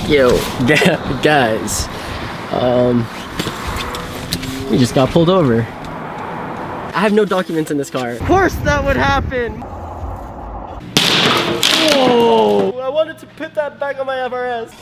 Yo, guys, we just got pulled over. I have no documents in this car. Of course that would happen. Whoa! I wanted to put that back on my FRS.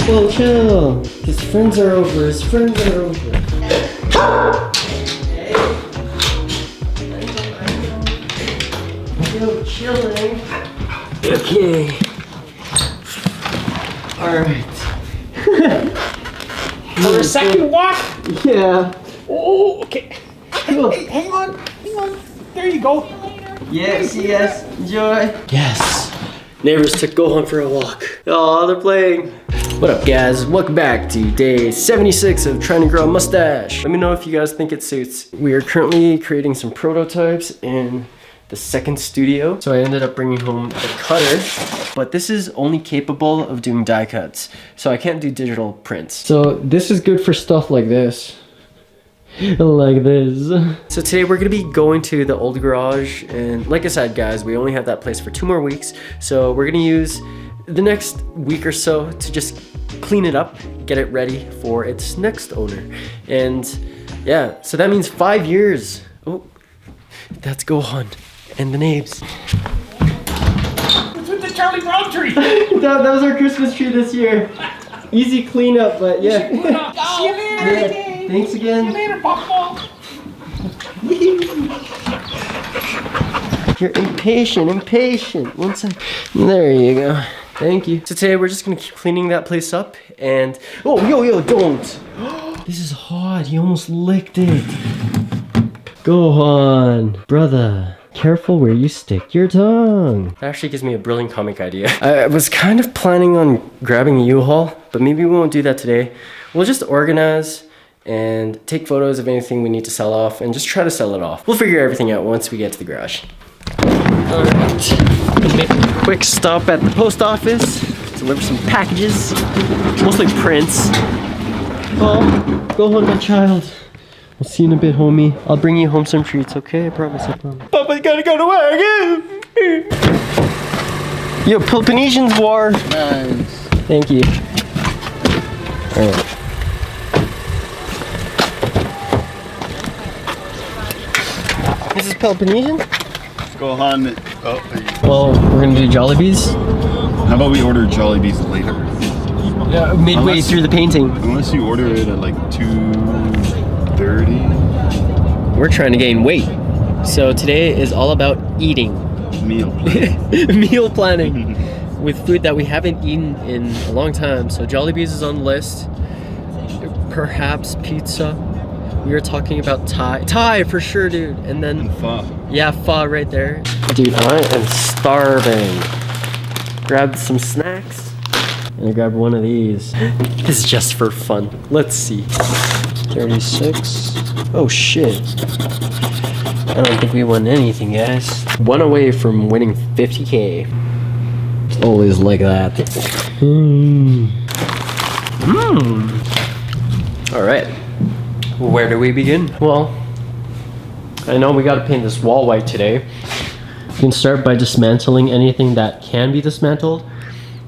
Well, chill. His friends are over. His friends are over. Yo, chilling. Okay. Alright. For a second walk? Yeah. Oh, okay. Hey, hang on. There you go. Yes, enjoy. Yes. Neighbors took Gohan for a walk. Oh, they're playing. What up, guys? Welcome back to day 76 of trying to grow a mustache. Let me know if you guys think it suits. We are currently creating some prototypes in the second studio. So I ended up bringing home the cutter, but this is only capable of doing die cuts. So I can't do digital prints. So this is good for stuff like this. Like this. So today we're gonna be going to the old garage, and like I said, guys, we only have that place for 2 more weeks. So we're gonna use the next week or so to just clean it up, get it ready for its next owner. And yeah, so that means 5 years. Oh, that's Gohan and the Nabes. What's with the Charlie Brown tree? that was our Christmas tree this year. Easy cleanup, but yeah. See you later. Yeah. Thanks again. See you later, Pop. You're impatient. 1 sec. There you go. Thank you. So today we're just gonna keep cleaning that place up, and oh, yo, don't. This is hot. You almost licked it. Gohan, brother. Careful where you stick your tongue. That actually gives me a brilliant comic idea. I was kind of planning on grabbing a U-Haul, but maybe we won't do that today. We'll just organize and take photos of anything we need to sell off and just try to sell it off. We'll figure everything out once we get to the garage. Alright, gonna make a quick stop at the post office, deliver some packages, mostly prints. Oh, go home, my child. We'll see you in a bit, homie. I'll bring you home some treats, okay? I promise. Papa's gotta go to work. Yo, Peloponnesians war. Nice. Thank you. Alright. This is Peloponnesian? Gohan. Oh, well, we're gonna do Jollibees. how about we order Jollibees later? Yeah, midway through the painting. Unless you order it at like 2:30. We're trying to gain weight. So today is all about eating. Meal plan. Meal planning. With food that we haven't eaten in a long time. So Jollibees is on the list. Perhaps pizza. We were talking about Thai for sure, dude. And then Pho. Yeah, pho right there. Dude, I am starving. Grabbed some snacks and I grabbed one of these. This is just for fun. Let's see. 36. Oh shit. I don't think we won anything, guys. 1 away from winning 50K. It's always like that. All right. Where do we begin? Well, I know we gotta paint this wall white today. We can start by dismantling anything that can be dismantled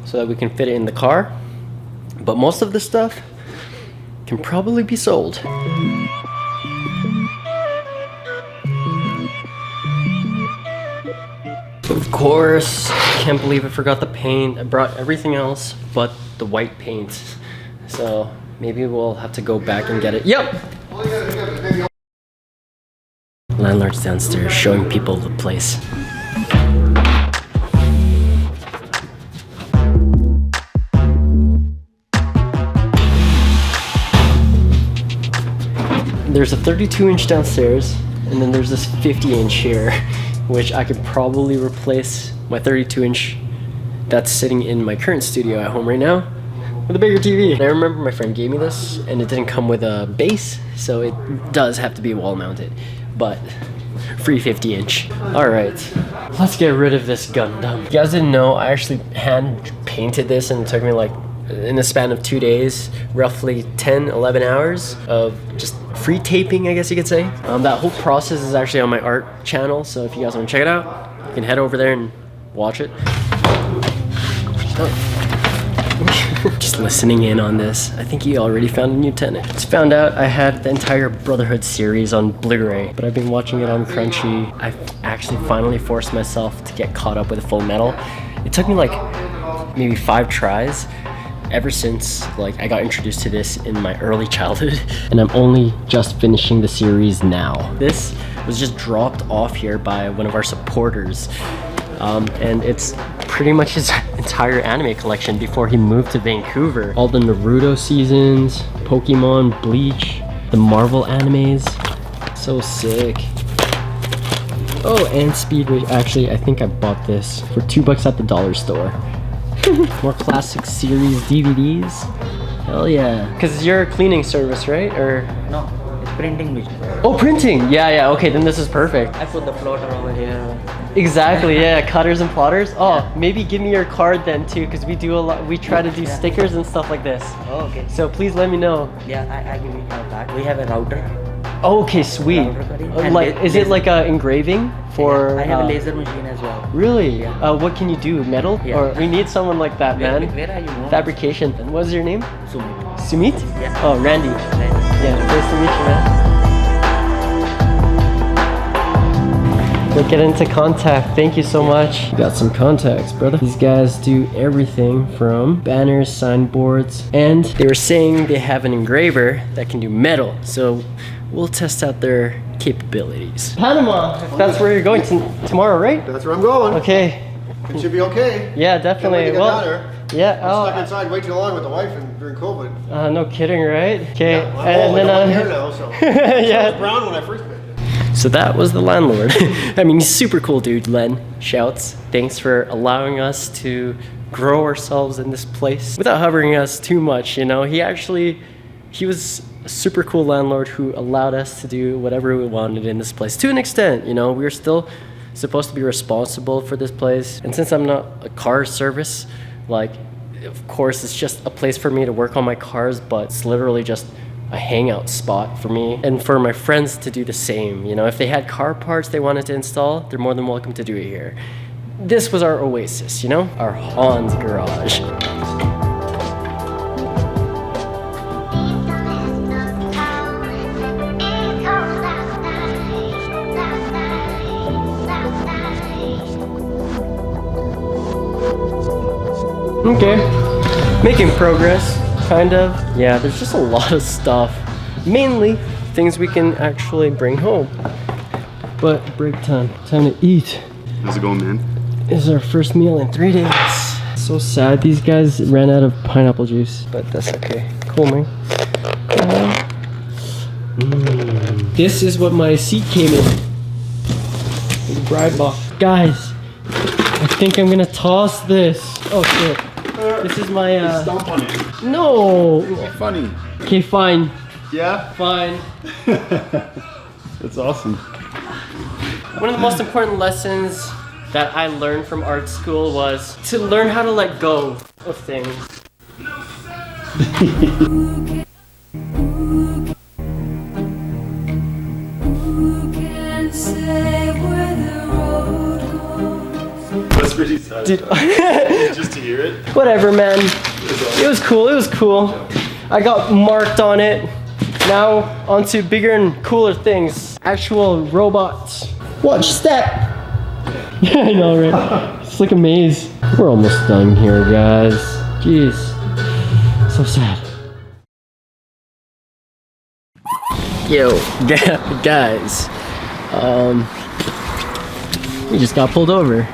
so that we can fit it in the car. But most of this stuff can probably be sold. Of course, can't believe I forgot the paint. I brought everything else but the white paint. So maybe we'll have to go back and get it. Yep! Landlord's downstairs showing people the place. There's a 32-inch downstairs, and then there's this 50-inch here, which I could probably replace my 32-inch that's sitting in my current studio at home right now with a bigger TV. I remember my friend gave me this, and it didn't come with a base, so it does have to be wall mounted. But free 50-inch. All right, let's get rid of this Gundam. You guys didn't know, I actually hand painted this and it took me like, in the span of 2 days, roughly 10, 11 hours of just free taping, I guess you could say. That whole process is actually on my art channel, so if you guys want to check it out, you can head over there and watch it. Just listening in on this, I think you already found a new tenant. Just found out I had the entire Brotherhood series on Blu-ray, but I've been watching it on Crunchy. I've actually finally forced myself to get caught up with Full Metal. It took me like maybe 5 tries ever since like I got introduced to this in my early childhood, and I'm only just finishing the series now. This was just dropped off here by one of our supporters, and it's pretty much his entire anime collection before he moved to Vancouver. All the Naruto seasons, Pokemon, Bleach, the Marvel animes. So sick. Oh, and Speed Racer. Actually, I think I bought this for $2 at the dollar store. More classic series DVDs. Hell yeah. Because you're a cleaning service, right? Or No, it's printing business. oh, printing. Yeah. Okay, then this is perfect. I put the plotter over here. Exactly. Yeah, cutters and plotters. Oh, maybe give me your card then too, because we do a lot. We try to do stickers and stuff like this. Oh, okay. So please let me know. Yeah, I give you that. We have a router. Oh, okay, sweet. Router cutting and Like, is it like a engraving for? Yeah, I have a laser machine as well. Really? Yeah. What can you do? Metal? Yeah. Or we need someone like that, man. Where are you going? Fabrication. And what's your name? Sumit. Sumit? Yeah. Oh, Randy. Yeah, nice to meet you, man. We'll get into contact. Thank you so much. You got some contacts, brother. These guys do everything from banners, signboards, and they were saying they have an engraver that can do metal. So we'll test out their capabilities. Panama, if that's where you're going tomorrow, right? That's where I'm going. Okay. It should be okay. Yeah, Can't wait definitely. to get Well, down there. yeah. Stuck inside way too long with the wife and during COVID. No kidding, right? Okay. Yeah, I'm old, like 1 year now, so. Yeah. I was brown when I first met you. So that was the landlord. I mean, he's super cool dude, Len. Shouts. Thanks for allowing us to grow ourselves in this place without hovering us too much, you know. He was a super cool landlord who allowed us to do whatever we wanted in this place to an extent, you know. We were still supposed to be responsible for this place. And since I'm not a car service, like, of course, it's just a place for me to work on my cars, but it's literally just a hangout spot for me and for my friends to do the same. You know, if they had car parts they wanted to install, they're more than welcome to do it here. This was our oasis, you know, our Hans garage. Okay, making progress. Kind of. Yeah, there's just a lot of stuff. Mainly things we can actually bring home. But break time. Time to eat. How's it going, man? This is our first meal in 3 days. So sad. These guys ran out of pineapple juice, but that's okay. Cool, man. This is what my seat came in. The bride box. Guys, I think I'm gonna toss this. Oh shit. This is my Stomp on it. No! Funny. Okay, fine. Yeah? Fine. That's awesome. One of the most important lessons that I learned from art school was to learn how to let go of things. That's pretty sad. Dude. Just to hear it. Whatever, man. It was cool. It was cool. I got marked on it. Now onto bigger and cooler things. Actual robots. Watch step. Yeah, I know, right? It's like a maze. We're almost done here, guys. Jeez. So sad. Yo, guys. We just got pulled over.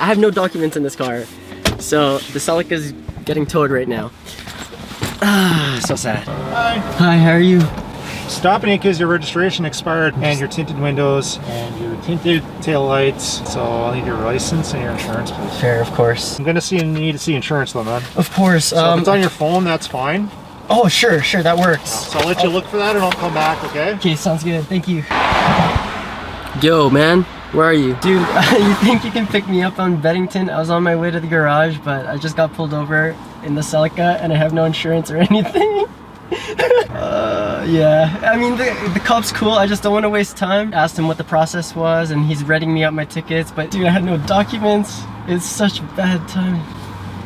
I have no documents in this car, so the Celica is getting towed right now. Ah, so sad. Hi. Hi, how are you? Stopping it because your registration expired and your tinted windows and your tinted tail lights. So I'll need your license and your insurance, please. Fair, of course. I'm gonna need to see insurance though, man. Of course. So if it's on your phone, that's fine. Oh, sure, that works. So I'll let you look for that and I'll come back, okay? Okay, sounds good. Thank you. Yo, man, where are you? Dude, you think you can pick me up on Beddington? I was on my way to the garage, but I just got pulled over in the Celica and I have no insurance or anything. Yeah, I mean, the cop's cool. I just don't want to waste time. Asked him what the process was and he's writing me out my tickets, but dude, I had no documents. It's such bad timing.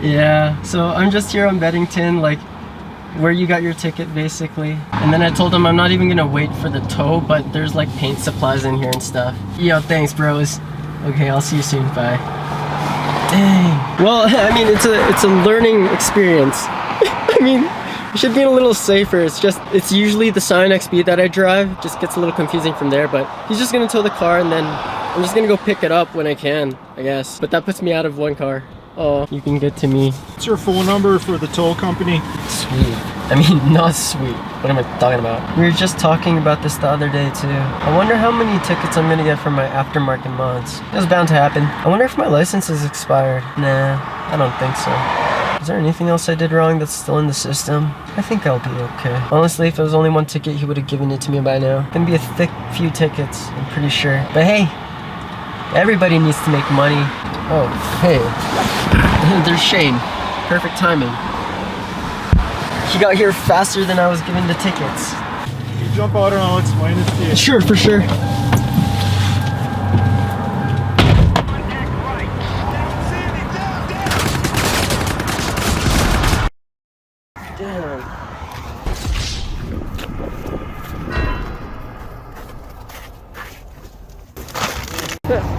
Yeah, so I'm just here on Beddington, like where you got your ticket basically. And then I told him I'm not even gonna wait for the tow, but there's like paint supplies in here and stuff. Yo, thanks bros. Okay, I'll see you soon, bye. Dang. Well, I mean, it's a learning experience. I mean, it should be a little safer. It's usually the Scion XB that I drive. Just gets a little confusing from there, but he's just gonna tow the car and then I'm just gonna go pick it up when I can, I guess. But that puts me out of one car. Oh, you can get to me. What's your phone number for the tow company? Sweet. I mean, not sweet. What am I talking about? We were just talking about this the other day too. I wonder how many tickets I'm gonna get for my aftermarket mods. It was bound to happen. I wonder if my license is expired. Nah, I don't think so. Is there anything else I did wrong that's still in the system? I think I'll be okay. Honestly, if it was only one ticket, he would have given it to me by now. Gonna be a thick few tickets, I'm pretty sure. But hey, everybody needs to make money. Oh, hey. There's Shane. Perfect timing. He got here faster than I was given the tickets. You jump out and I'll explain it to you. Sure, for sure. Damn.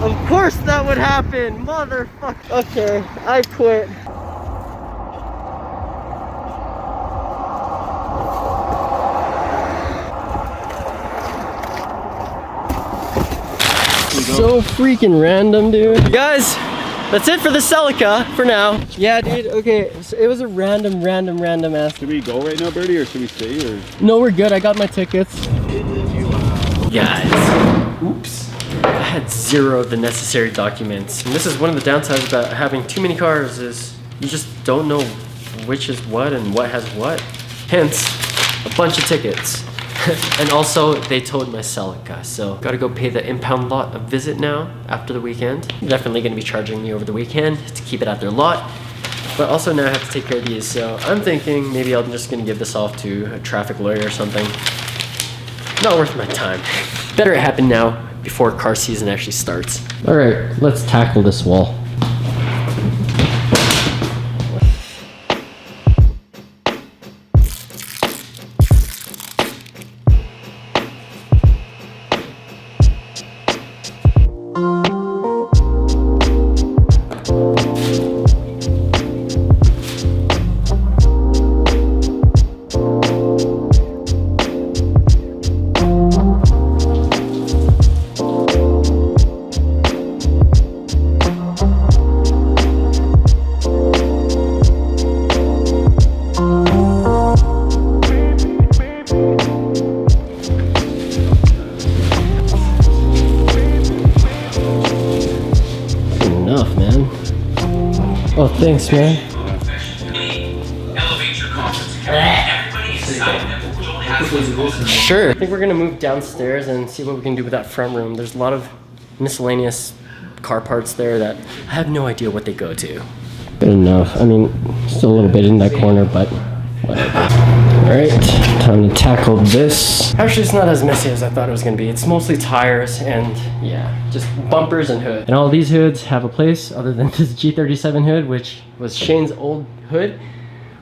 Of course that would happen, motherfucker. Okay, I quit. So freaking random, dude. Guys, that's it for the Celica for now. Yeah, dude, okay, so it was a random ass. Should we go right now, Birdy, or should we stay? Or No, we're good, I got my tickets. Guys, oops. I had zero of the necessary documents. And this is one of the downsides about having too many cars is you just don't know which is what and what has what. Hence, a bunch of tickets. And also, they towed my Celica, so gotta go pay the impound lot a visit now after the weekend. They're definitely gonna be charging me over the weekend to keep it at their lot. But also now I have to take care of these, so I'm thinking maybe I'm just gonna give this off to a traffic lawyer or something. Not worth my time. Better it happen now before car season actually starts. All right, let's tackle this wall. Oh, thanks, man. Sure. I think we're gonna move downstairs and see what we can do with that front room. There's a lot of miscellaneous car parts there that I have no idea what they go to. Good enough. I mean, still a little bit in that corner, but whatever. Alright, time to tackle this. Actually, it's not as messy as I thought it was gonna be. It's mostly tires and, yeah, just bumpers and hood. And all these hoods have a place other than this G37 hood, which was Shane's old hood.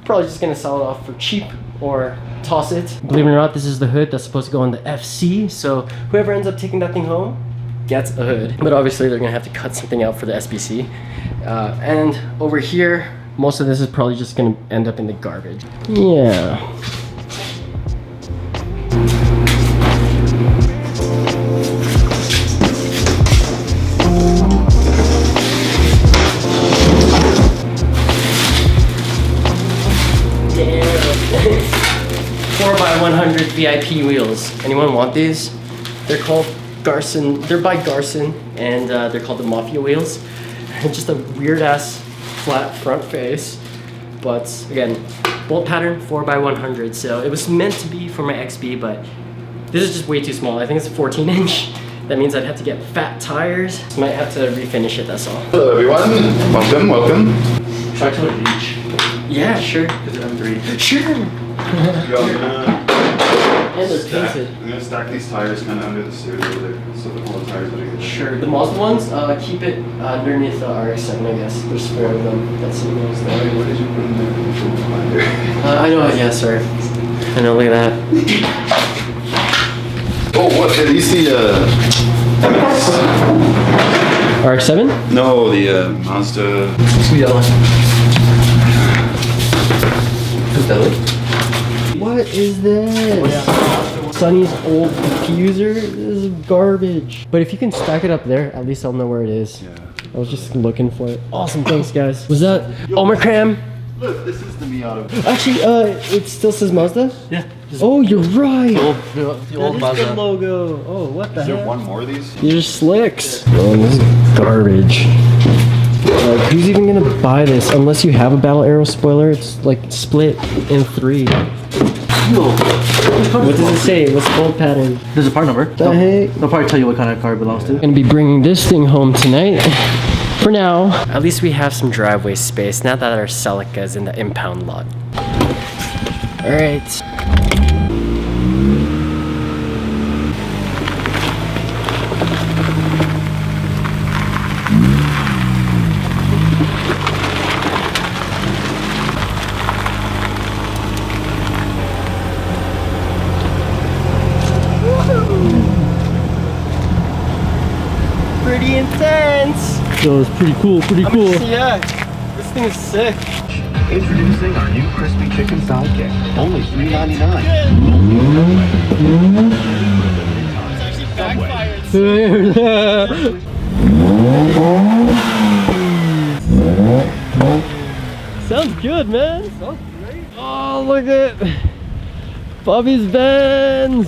Probably just gonna sell it off for cheap or toss it. Believe it or not, this is the hood that's supposed to go on the FC, so whoever ends up taking that thing home gets a hood. But obviously they're gonna have to cut something out for the SBC. And over here, most of this is probably just gonna end up in the garbage. Yeah. Damn. 4x100 VIP wheels. Anyone want these? They're called Garson. They're by Garson, and they're called the Mafia wheels. Just a weird ass flat front face, but again, bolt pattern 4x100. So it was meant to be for my XB, but this is just way too small. I think it's a 14 inch. That means I'd have to get fat tires. Might have to refinish it, that's all. Hello everyone, welcome. Try to the beach. Yeah, sure. Because I'm 3. Sure. And they're painted. I'm gonna stack these tires kind of under the stairs over there, so the whole tires are good. Sure. The Mazda ones, keep it underneath the RX-7, I guess. There's 4 of them. That's in those there. What did you put in there? I know, yeah, sorry. I know, look at that. Oh, what? Did you see RX-7? No, the Mazda. Sweet yellow. What is this? Sonny's old diffuser? This is garbage. But if you can stack it up there, at least I'll know where it is. Yeah. I was just looking for it. Awesome, thanks guys. Was that Omicram? Look, this is the Miata. Actually, it still says Mazda? Yeah. Oh, you're right. The old That is the Mazda. logo. Oh, what the Is there heck? one more of these? These are slicks. Oh, this is garbage. Like, who's even gonna buy this unless you have a Battle Arrow spoiler? It's like split in 3. What does it say? What's the bolt pattern? There's a part number. The heck? They'll probably tell you what kind of car it belongs to. Gonna be bringing this thing home tonight. For now. At least we have some driveway space now that our Celica is in the impound lot. All right. Pretty intense. So it's pretty cool, Yeah, this thing is sick. Introducing our new crispy chicken sidekick. Only $3.99. Sounds good, man. Sounds great. Oh, look at Bobby's Benz.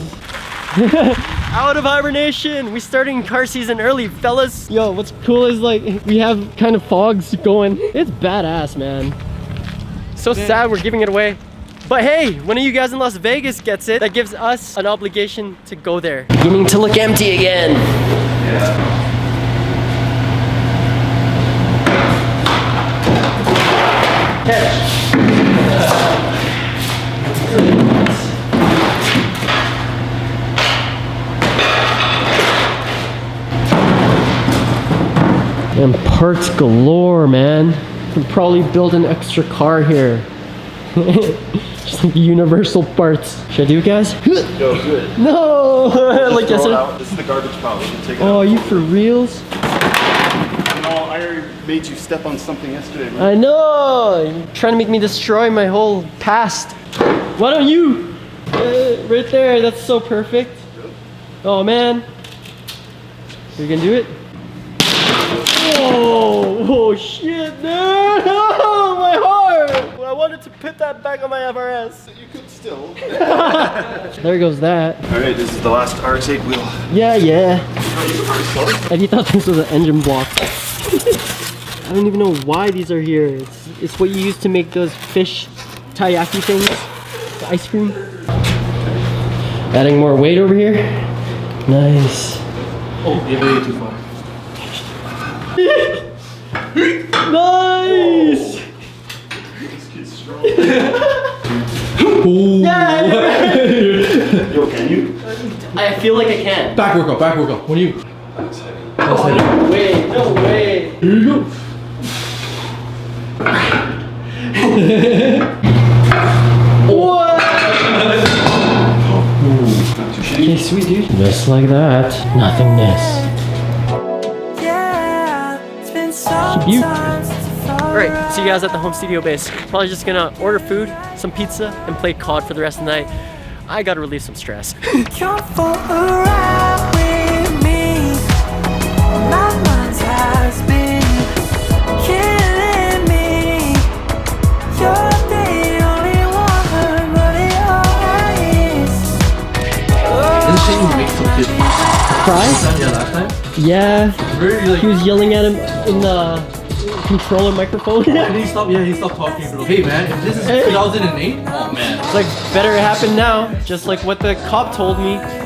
Out of hibernation. We starting car season early, fellas. Yo, what's cool is like we have kind of fogs going. It's badass, man. So sad we're giving it away. But hey, one of you guys in Las Vegas gets it. That gives us an obligation to go there. Beginning to look empty again. Catch. And parts galore, man. Could probably build an extra car here. Just like universal parts. Should I do it, guys? Yo, do it. No! Like Throw it yesterday. out. This is the garbage pile. We can take it Oh, out. are you for reals? No, I already made you step on something yesterday, man. I know! You're trying to make me destroy my whole past. Why don't you? Right there, that's so perfect. Oh man. You're gonna do it? Oh shit, dude! Oh, my heart! I wanted to put that back on my FRS. You could still. There goes that. Alright, this is the last RX-8 wheel. Yeah. And you thought this was an engine block. I don't even know why these are here. It's what you use to make those fish taiyaki things. The ice cream. Adding more weight over here. Nice. Oh, you're way too far. Nice! This kid's strong. Yeah! Yo, can you? I feel like I can. Back workout. What do you? That's heavy. Oh, no way, no way. Here you go. What? Not too shitty. Okay, sweet dude. Just like that. Nothingness. Cute. Alright, see you guys at the home studio base. Probably just gonna order food, some pizza, and play COD for the rest of the night. I gotta relieve some stress. Come for a ride with me. My mind has been killing me. You're the only one, but it always. Isn't she make some kid? Cry? Yeah, last time. Yeah. Very like. He was yelling at him in the controller microphone. And he stopped, yeah, he stopped talking, bro. Hey man, if this is 2008, oh man. It's like, better happen now, just like what the cop told me.